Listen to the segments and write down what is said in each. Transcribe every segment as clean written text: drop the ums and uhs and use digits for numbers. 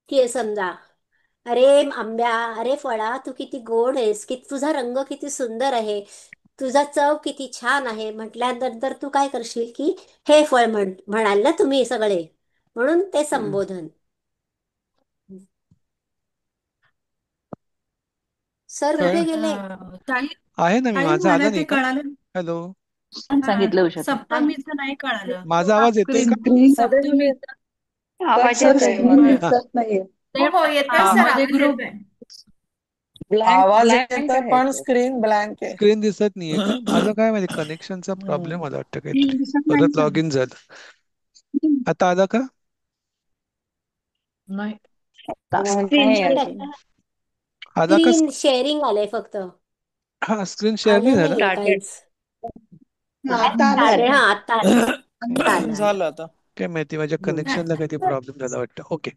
ती आहे समजा. अरे आंब्या, अरे फळा, तू किती गोड आहेस, की तुझा रंग किती सुंदर आहे, तुझा चव किती छान आहे म्हटल्यानंतर तू काय करशील की हे फळ म्हणाल ना तुम्ही सगळे, म्हणून ते संबोधन. सर काय कुठे गेले? ताई, आहे ना, मी ताई माझा मला आला नाही ते का? कळालं. हॅलो, छान हा, सांगितलं उषा ताई. सप्तमीचं नाही कळालं. माझा आवाज येतोय का? स्क्रीन मध्ये सप्तमीचं आवाज सर येतोय स्क्रीन मध्ये. हा, दिसत नाहीये. ते हो हो, येतोय हा सर, मध्ये आवाज ग्रुप येतोय. ब्लँक आवाज ब्लँक येतोय आहे पण सर. स्क्रीन ब्लँक आहे. स्क्रीन दिसत नाहीये का? माझं काय माहिती, कनेक्शनचा प्रॉब्लेम हम्म. मला वाटतं काहीतरी. परत लॉग इन झालं. आता आला का? नाही. एक नाही मिनिट. अजून. आला का? स्क्रीन शेअरिंग आलंय फक्त, हा, स्क्रीन शेअर नाही आलं झालं. नाहीये स्टार्टेड. काहीच. आता आलंय. अरे हा, आता आलं. आता आलं आलं. झालं आता. काय माहिती, माझ्या हम्म. कनेक्शनला काहीतरी प्रॉब्लेम झाला वाटतं. ओके,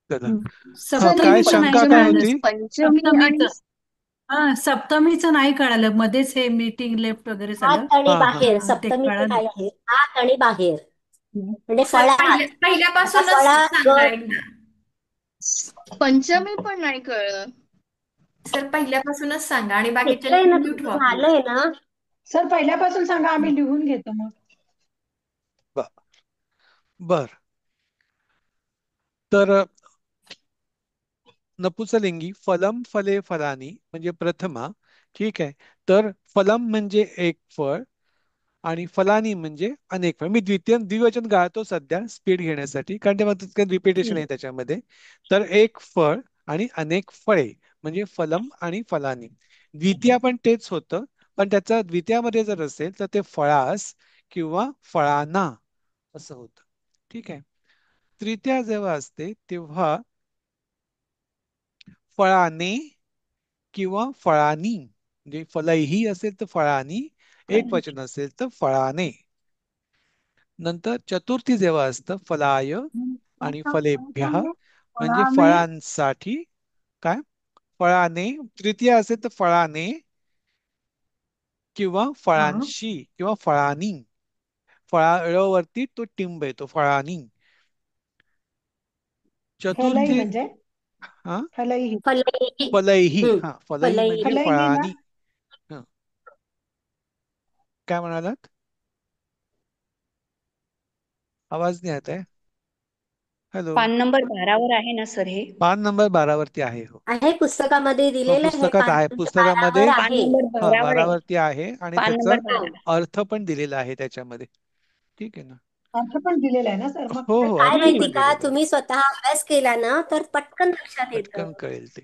चला. हा, सर ही काय सप्तमीचं नाही शंका काय कळालं. पंचमी होती? पंचमी आणि सप्तमीचं, हा, सप्तमीचं नाही कळालं. मध्येच हे मीटिंग लेफ्ट वगैरे झालं. आत आणि हा हा बाहेर, ते सप्तमीचे कळालं. काय आहे, आत आणि बाहेर. म्हणजे सर फळात. आता पहिल्यापासूनच फळात सांगा एकदा. पंचमी पण नाही कळलं. सर पहिल्यापासूनच सांगा आणि बाकीच्यांनी घेतलंय ना म्यूट तुमचं, व्हा प्लीज. झालंय ना. सर पहिल्यापासून सांगा, आम्ही लिहून घेतो मग. ब- बर. तर नपुसलिंगी फलम फले फलानी म्हणजे प्रथमा. ठीक आहे. तर फलम म्हणजे एक फळ आणि फलानी म्हणजे अनेक फळ. मी द्विवचन गाळतो सध्या स्पीड घेण्यासाठी, कारण ते रिपिटेशन आहे त्याच्यामध्ये. तर एक फळ आणि अनेक फळे म्हणजे फलम आणि फलानी. द्वितीय पण तेच होतं, पण त्याचा द्वितीयामध्ये जर असेल तर ते फळास किंवा फळांना असं होतं. ठीक आहे. तृतीया जेव्हा असते तेव्हा फळाने किंवा फळानी, म्हणजे फलैही असेल तर फळानी, एक वचन असेल तर फळाने. नंतर चतुर्थी जेव्हा असतं फलाय आणि फलेभ्य म्हणजे फळाने फळांसाठी. काय? फळाने. तृतीय असेल तर फळाने किंवा हा फळांशी किंवा फळानी. फळावरती तो टिंब येतो, फळानी. फलई चतुर्थी. म्हणजे हा, फलई फलई. फलैही. हम्म. हा, फलई फलई. म्हणजे फलई लिहिला. फळानी. हा, काय म्हणालात? आवाज नाही येत आहे. हॅलो. पान नंबर 12 वर आहे ना सर हे? पान नंबर 12 वरती आहे. हो, आहे पुस्तकामध्ये हो, दिलेलं आहे, पुस्तकात आहे. पान पुस्तकामध्ये 12 पान आहे. नंबर हा 12 वर 12 आहे. वरती आहे आणि पान त्याचा नंबर हो. 12. अर्थ पण दिलेला आहे त्याच्यामध्ये. ठीक आहे ना? अर्थ पण दिलेला आहे ना सर मग. हो तर हो, काय अर्थ माहिती पण का, दिलेला आहे. तुम्ही स्वतः अभ्यास केला ना तर पटकन लक्षात येतं. पटकन कळेल ते.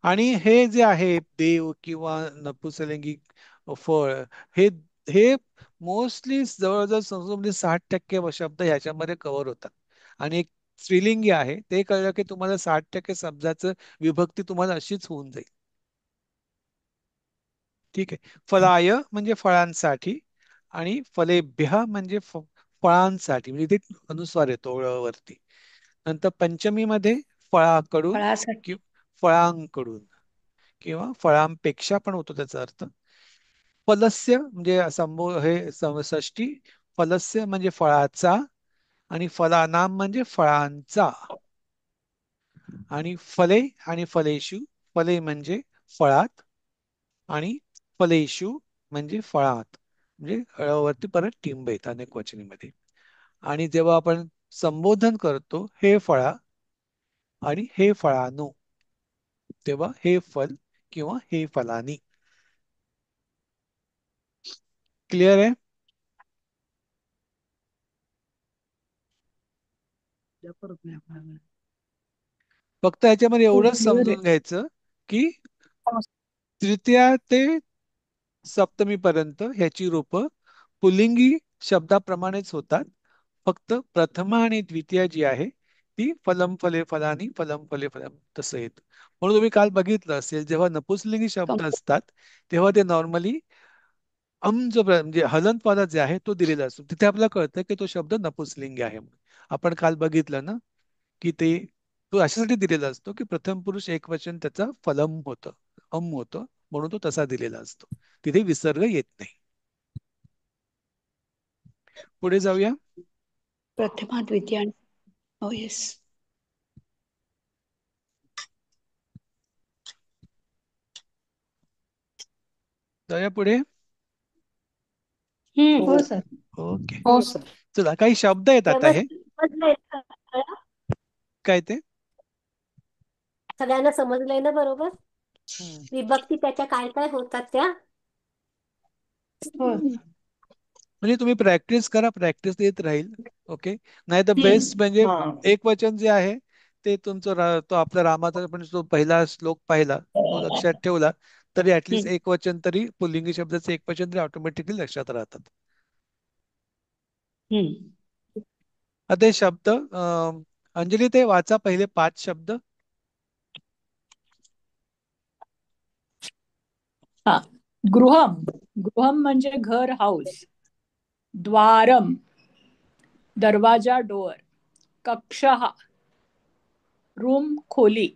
आणि हे जे आहे देव किंवा नपुसलिंगी फळ, हे हे मोस्टली जवळजवळ संस्कृतमध्ये 60% शब्द ह्याच्यामध्ये कव्हर होतात. आणि एक स्त्रीलिंगी आहे ते कळलं की तुम्हाला 60% शब्दाचं विभक्ती तुम्हाला अशीच होऊन जाईल. ठीक आहे. फलाय म्हणजे फळांसाठी आणि फलेभ्य म्हणजे फळांसाठी, म्हणजे ते अनुस्वार येतो वरती. नंतर पंचमीमध्ये फळाकडून फळासाठी. किंवा फळांकडून किंवा फळांपेक्षा पण होतो त्याचा अर्थ. फलस्य म्हणजे षष्टी. फलस्य म्हणजे फळाचा आणि फलानाम म्हणजे फळांचा. आणि फले आणि फलेशु. फले म्हणजे फळात आणि फलेशु म्हणजे फळात. म्हणजे वरती परत टिंब येतात अनेक वचनीमध्ये. आणि जेव्हा आपण संबोधन करतो हे फळा आणि हे फळानो, तेव्हा हे फल किंवा हे फलानी. क्लिअर आहे? फक्त ह्याच्यामध्ये हो एवढंच क्लिअर आहे. समजून घ्यायचं की तृतीया ते सप्तमी पर्यंत ह्याची रूप पुल्लिंगी शब्दाप्रमाणेच होतात. फक्त प्रथमा आणि द्वितीय जी आहे ती फलम फले फलानी, फलम फले फलम तसं येतं. म्हणून तुम्ही काल बघितलं असेल, जेव्हा नपुसलिंगी शब्द असतात तेव्हा ते नॉर्मली जो म्हणजे हलंत वाला जे आहे तो दिलेला असतो. तिथे आपल्याला कळतं की तो शब्द नपुसलिंगी आहे म्हणून. आपण काल बघितलं ना की ते तो अशासाठी दिलेला असतो की प्रथम पुरुष एकवचन त्याचा फलम होतं, होतं, म्हणून तो तसा दिलेला असतो. तिथे विसर्ग येत नाही. पुढे जाऊया. प्रथमा द्वितीय. हो येस. जाऊया पुढे. हो सर. ओके. हो सर. चला काही शब्द आहेत आता हे. व्यवस्थित समजलंय ना? काय ते? सगळ्यांना समजलंय ना बरोबर? हम्म. विभक्ती त्याच्या काय काय होतात त्या? हो. म्हणजे तुम्ही प्रॅक्टिस करा, प्रॅक्टिस येत राहील. ओके. नाही तर बेस्ट म्हणजे हा. एक वचन जे आहे ते तुमचं तो आपला रामाचा पण जो पहिला श्लोक पाहिला तो लक्षात ठेवला तरी ऍटलिस्ट एक वचन तरी, पुल्लिंगी शब्दाचं एक वचन तरी ऑटोमॅटिकली लक्षात राहतात. आता हे शब्द अंजली ते वाचा पहिले 5 शब्द. हा. गृहम. गृहम म्हणजे घर, हाऊस. द्वारम, दरवाजा, डोअर. कक्षः, रूम, खोली.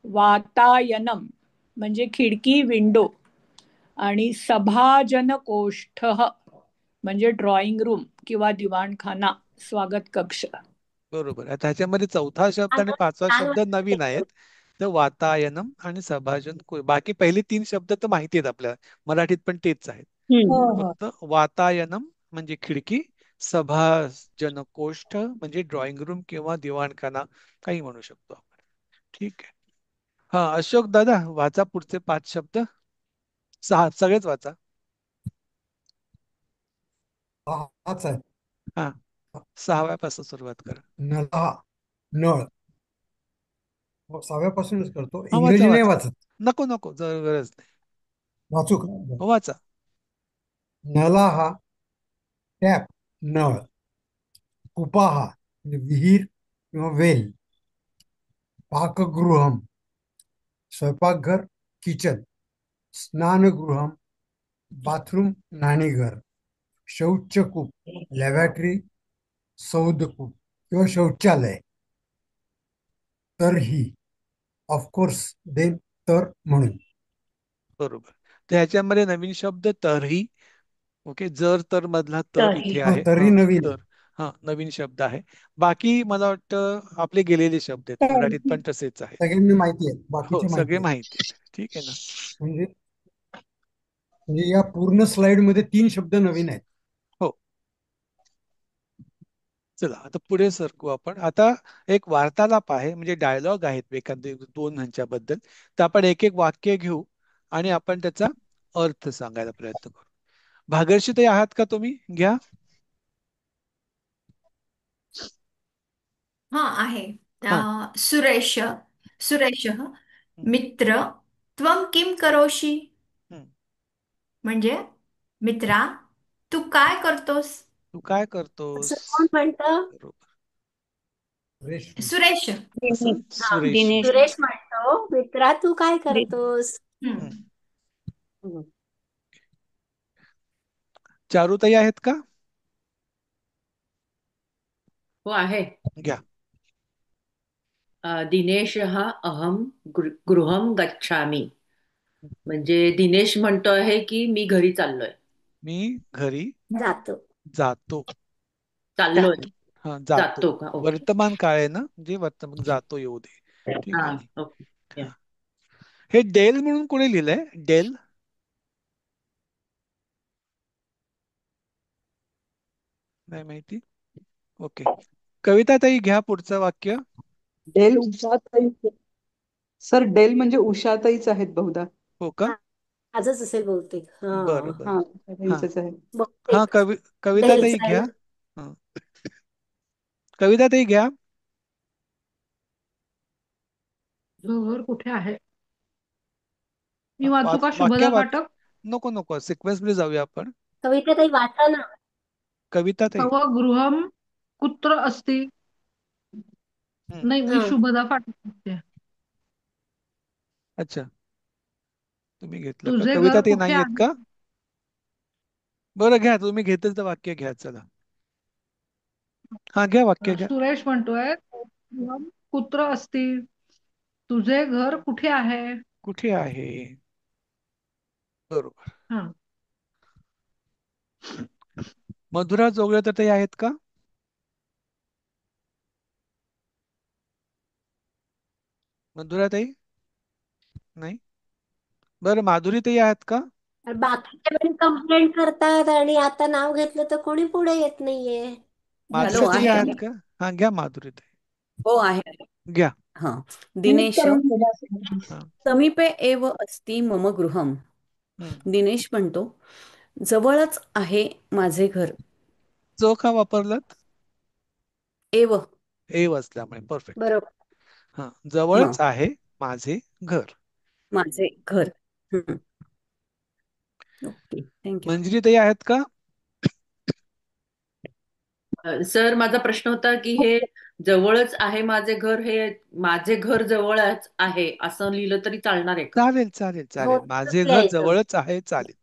वातायनम म्हणजे खिडकी, विंडो. आणि सभाजनकोष्ठ म्हणजे ड्रॉइंग रूम किंवा दिवाणखाना, स्वागत कक्ष. बरोबर. आता ह्याच्यामध्ये चौथा शब्द आणि पाचवा छान शब्द नवीन आहेत. तर वातायनम आणि सभाजन बाकी पहिले 3 शब्द तर माहिती आहेत आपल्याला, मराठीत पण तेच आहेत. हो हो. फक्त वातायनम म्हणजे खिडकी, सभाजनकोष्ठ म्हणजे ड्रॉइंग रूम किंवा दिवाणखाना काही म्हणू शकतो आपण. ठीक आहे. हा अशोक दादा वाचा पुढचे 5 शब्द. 6 सगळेच वाचा. हाच आहे. हा 6व्यापासून सुरुवात करा. नळा, नळ. मग 6व्यापासूनच करतो, हा वाचा इंग्रजी नाही वाचा. वाचत. नको नको गरज नाही. वाचू का? हो, वाचा. नला हा टॅप, नळ. कुपा हा म्हणजे विहीर किंवा वेल. पाकगृहम स्वयंपाकघर, किचन. स्नानगृहम बाथरूम, न्हाणीघर. शौचकूप लॅबॅटरी, सौदकूप किंवा शौचालय. तर ही ऑफकोर्स देन, तर म्हणून. बरोबर. तर ह्याच्यामध्ये नवीन शब्द तरीही. ओके. जर तर मधला तर तरी. इथे हा, आहे. तरी हा नवीन तर. हा नवीन शब्द आहे. बाकी मला वाटतं आपले गेलेले शब्द आहेत, तर मराठीत पण तसेच आहेत. सगळ्यांनी माहिती आहे, हो बाकीचे सगळे माहिती आहेत. माहिती आहेत. ठीक आहे ना. म्हणजे म्हणजे या पूर्ण स्लाइड मध्ये 3 शब्द नवीन आहेत. हो. चला आता पुढे सरकू आपण. आता एक वार्तालाप आहे म्हणजे डायलॉग आहेत एखादे 2 ह्यांच्याबद्दल. तर आपण एक एक वाक्य घेऊ आणि आपण त्याचा अर्थ सांगायला प्रयत्न करू. भागर्षी ताई आहात का तुम्ही? घ्या. हा आहे. हा. सुरेश सुरेशः हम्म, मित्र त्वं किं करोषि? हम्म. म्हणजे मित्रा तू काय करतोस? तू काय असं करतोस? कोण म्हणतं? बरोबर. फ्रेश. सुरेश. असं हा. सुरेश. दिनेश. सुरेश म्हणतो, मित्रा तू काय करतोस? हम्म. हम्म. हम्म. चारुताई आहेत का? हो आहे. घ्या. दिनेशः अहम गृहम गच्छामि. म्हणजे दिनेश म्हणतो आहे की मी घरी चाललोय. मी घरी जातो. जातो. चाललोय. जातो. हा जातो. जातो का? ओके. वर्तमान काळ आहे ना, म्हणजे वर्तमान जातो येऊ दे. ठीक हा. आहे. ओके. या. हा. हे डेल म्हणून कोणी लिहिलंय? डेल. नाही माहिती. ओके. कविता ताई घ्या पुढचं वाक्य. डेल उषाताई. सर डेल म्हणजे उषाताईच आहेत बहुधा. हो का? आजच असेल बहुतेक. हा. बरं बरं. हा हा उषाताईंचंच आहे. हा बहुतेक कविता ताई ढेलचा आहे घ्या. ना. हा. कविता ताई घ्या. घर कुठे आहे? मी वाचू का वाक्य शुभदा वाच. पाठक? नको नको सिक्वेन्स मध्ये जाऊया आपण. कविता काही वाचा ना. कविता ताई. तव गृहम कुत्र अस्ति? हम्म. नाही, मी हा. शुभदा पाठक म्हणते. अच्छा. तुम्ही घेतलं का? तुझे कविता घर ताई कुठे नाही आहेत आहे? का? बरं घ्या, तुम्ही घेतलं तर वाक्य घ्या. चला. हा घ्या वाक्य घ्या. सुरेश म्हणतोय गृहम कुत्र अस्ति? तुझे घर कुठे आहे? कुठे आहे? बरोबर. हा. मधुरा जोगळे तर ताई आहेत का? मधुरा ताई नाही. बरं माधुरी ताई आहेत का? आणि बाकीचे पण कंप्लेंट करतात आणि आता नाव घेतलं तर कोणी पुढे येत नाहीये. हॅलो, माधुरीताई आहे आहात आहे. का? हा, घ्या माधुरीताई. हो, आहे आहे. घ्या. हा. दिनेश, हा. समीपे एव अस्ति मम गृहम. हम्म. दिनेश म्हणतो, जवळच आहे माझे घर. जो का वापरलात? एव. एव असल्यामुळे परफेक्ट. बरोबर. हा, हा, जवळच आहे माझे घर. माझे घर. हम्म. Okay, thank you. मंजिरीताई आहेत का? सर, माझा प्रश्न होता की हे जवळच आहे माझे घर, हे माझे घर जवळच आहे असं लिहिलं तरी चालणार आहे का? चालेल चालेल हो, चालेल, माझे तसंच घर लिहायचं. जवळच आहे, चालेल.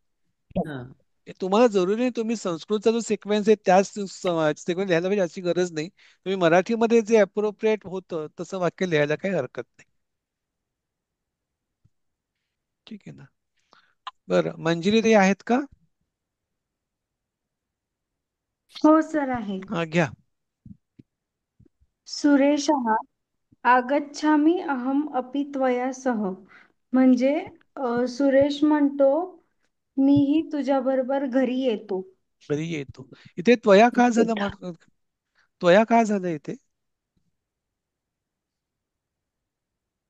हा. हे तुम्हाला जरुरी नाही तुम्ही संस्कृतचा जो सिक्वेन्स आहे त्याच सिक्वेन्स लिहायला पाहिजे अशी गरज नाही. तुम्ही मराठीमध्ये जे अप्रोप्रिएट होतं तसं वाक्य लिहायला काही हरकत नाही. ठीक आहे ना? बरं, मंजिरीताई आहेत का? हो सर आहे. हा, घ्या. सुरेशः आगच्छामि अहम अपि त्वया सह. म्हणजे सुरेश म्हणतो मीही तुझ्या बरोबर घरी येतो. घरी येतो. इथे त्वया का झालं त्वया का झालं इथे?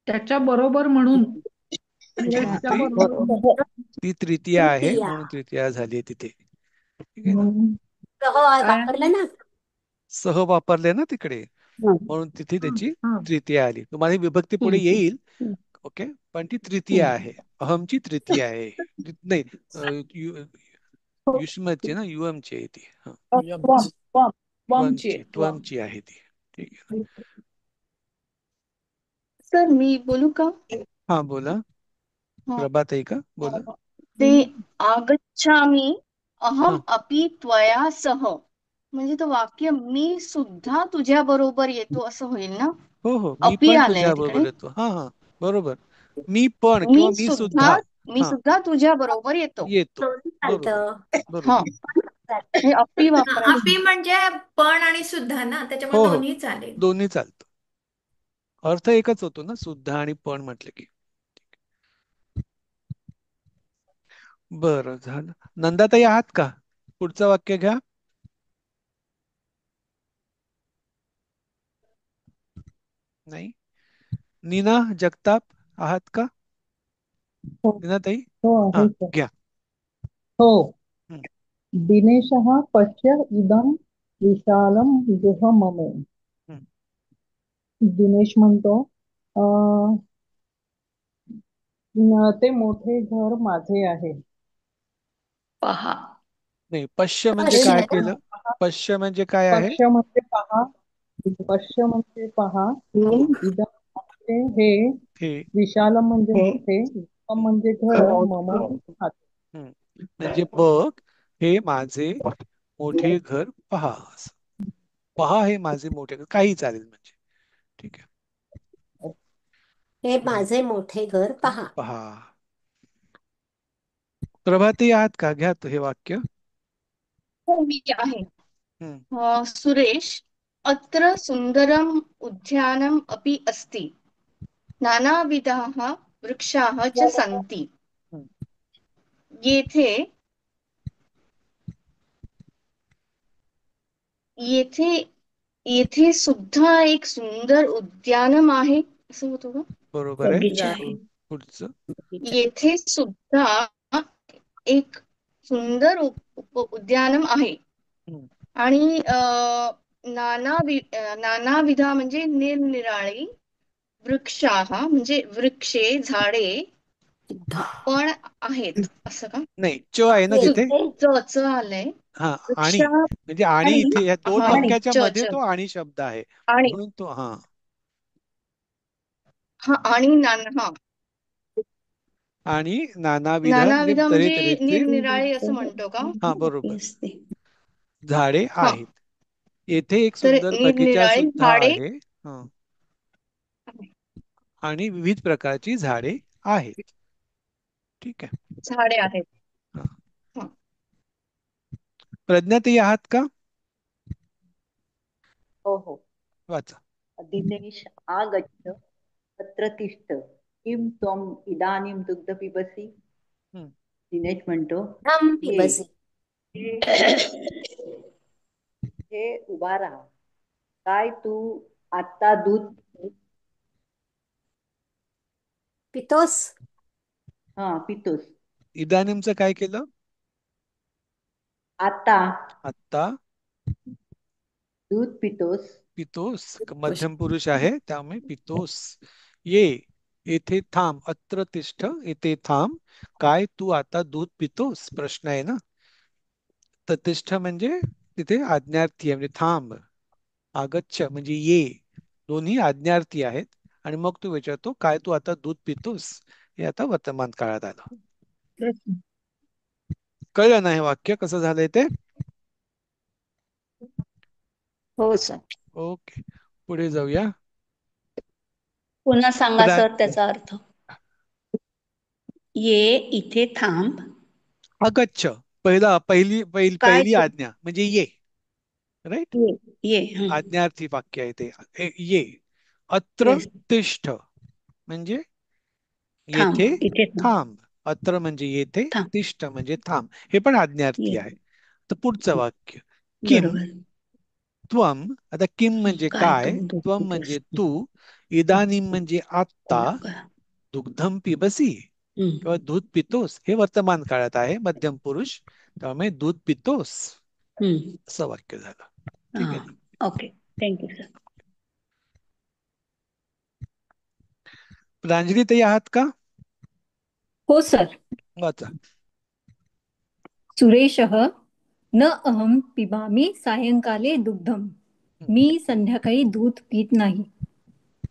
त्याच्या बरोबर म्हणून हा, सुरेशच्या ती बरोबर. ती तृतीया आहे तृतीया. म्हणून तृतीया झाली तिथे. ठीक आहे ना? वापरलं ना. सह वापरले ना तिकडे, हा, म्हणून तिथे त्याची हा. तृतीया आली. तुम्हाला ही विभक्ती पुढे हम्म, येईल. हम्म, ओके, पण ती तृतीया हम्म. आहे. अहमची तृतीया आहे. नाही, युष्मची ना, युएमची आहे ती. हा, त्वम त्वम त्वमची आहे, त्वम. त्वमची आहे ती. ठीक आहे सर मी बोलू का? ना? हा, बोला. हा. प्रभाताई का? बोला. ते आगच्छामि हा, अहम अपि त्वया सह, म्हणजे तो वाक्य मी सुद्धा तुझ्या बरोबर येतो असं होईल ना? हो हो, मी अपि पण आलंय तुझ्या तिकडे. बरोबर येतो. हा हा, बरोबर. मी पण मी किंवा मी सुद्धा सुद्धा. मी हा, सुद्धा तुझ्या बरोबर येतो. येतो. दोन्ही बरोबर चालतं. हा, बरोबर. हे अपि हा, वापरायचं. अपी म्हणजे पण आणि सुद्धा ना, त्याच्यामुळे हो हो, दोन्ही चालेल. दोन्ही चालतं. अर्थ एकच होतो ना, सुद्धा आणि पण म्हटलं की. बरं झालं. नंदाताई आहात का? पुढचं वाक्य घ्या. नाही. नीना जगताप आहात का? हो नीनाताई? हो हा, आहे सर. घ्या. हो. हं, दिनेशः पश्य इदं विशालं गृहमम. हं. दिनेश म्हणतो ते मोठे घर माझे आहे. पहा. नाही, पश्य म्हणजे ते काय पश्य. मोठे केलं? पश्य म्हणजे काय आहे? पश्य म्हणजे पहा. पश्य म्हणजे पहा. इदं म्हणजे हे. हे. विशालम म्हणजे मोठे. गृहम म्हणजे घर. मम खाते. हं. म्हणजे बघ, हे माझे मोठे घर पहा. असं. पहा हे माझे मोठे घर, काही चालेल म्हणजे. ठीक आहे. हे माझे मोठे घर पहा. पहा. प्रभाती आहात का? घ्या हे वाक्य. हो, मी आहे. हं, सुरेश, अत्र सुंदरम उद्यानम अपि अस्ति, नानाविधाः वृक्षाः च सन्ति. हं. येथे येथे येथे सुद्धा एक सुंदर उद्यानम आहे, असं होतं का? बरोबर आहे. बगीचा आहे. पुढचं. येथे सुद्धा एक सुंदर उद्यानम आहे. हं. आणि नानाविधा म्हणजे निरनिराळी, वृक्षाः म्हणजे वृक्षे, झाडे सुद्धा. पण आहेत, असं का? नाही, च आहे ना तिथे. च आलंय. हा, आणि वृक्षा म्हणजे आणि इथे या दोन हा, वाक्याच्या मध्ये च तो आणि शब्द आहे, आणि म्हणून तो. हा, हा, आणि हा, आणि नानाविध म्हणजे नानाविधा म्हणजे तऱ्हेतऱ्हेचे. निरनिराळे असं म्हणतो का? हा, बरोबर. झाडे हा, आहेत. येथे एक तर सुंदर बगीचा निरनिराळी सुद्धा झाडे आहे. हा, आणि विविध प्रकारची झाडे आहेत. ठीक आहे. झाडे आहेत. हा. हा. प्रज्ञाताई आहात का? हो हो. वाचा. दिनेश आगच्छ अत्र तिष्ठ किं त्वम् इदानीं दुग्ध पिबसि. हं. दिनेश म्हणतो थांब ये पिबसी. हे उभा राहा. काय तू आता दूध पितोस. पितोस. इदानीमचं काय केलं? आता आता दूध पितोस. पितोस मध्यम पुरुष आहे त्यामुळे पितोस. ये येथे थांब. अत्र तिष्ठ येथे थांब. काय तू आता दूध पितोस? प्रश्न आहे ना. तर तिष्ठ म्हणजे तिथे आज्ञार्थी आहे म्हणजे थांब. आगच्छ म्हणजे ये. दोन्ही आज्ञार्थी आहेत आणि मग तू विचारतो काय तू आता दूध पितोस? हे आता वर्तमान काळात आलं. कळलं ना हे वाक्य कसं झालंय ते? हो सर. ओके पुढे जाऊया. पुन्हा सांगा प्रा- सर त्याचा अर्थ. ये इथे थांब. अगच्छ पहिली काय पहिली तू आज्ञा म्हणजे ये. राईट. ये आज्ञार्थी वाक्य आहे ते. ये. अत्र येस तिष्ठ म्हणजे थांब येथे इथे थांब. थांब. अत्र म्हणजे येथे, थांब तिष्ठ म्हणजे थांब. हे पण आज्ञार्थी ये आहे. तर पुढचं वाक्य किम बरोबर. त्वम. आता किम म्हणजे काय तू काय, दूध त्वम पितोस? म्हणजे तू, इदानीम म्हणजे आत्ता, बरोबर. दुग्धम पिबसी किंवा दूध पितोस हे वर्तमान काळात आहे मध्यम पुरुष. त्यामुळे दूध पितोस असं वाक्य झालं. ठीक आहे ना. Okay thank you sir. प्रांजली ताई आहात का? हो सर. वाचा. सुरेशः न अहं पिबामि सायंकाले दुग्धम. मी संध्याकाळी दूध पीत नाही.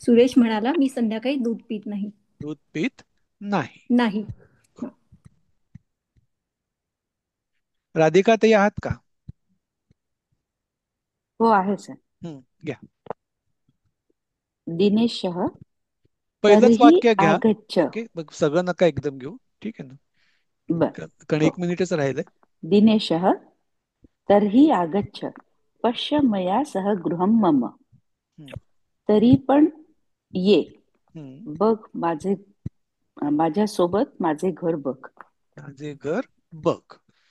सुरेश म्हणाला मी संध्याकाळी दूध पीत नाही. दूध पीत नाही. नाही. राधिका ताई आहात का? हो आहे सर. घ्या. दिनेशः पहिलंच तर्हि वाक्य घ्या. आगच्छ. ओके मग सगळं नका एकदम घेऊ. ठीक आहे ना. बर कारण 1 मिनिटच राहिलंय. दिनेशः तर्हि आगच्छ पश्य मया सह गृहं मम. तरी पण ये बघ माझ्यासोबत माझे घर बघ. माझे घर बघ.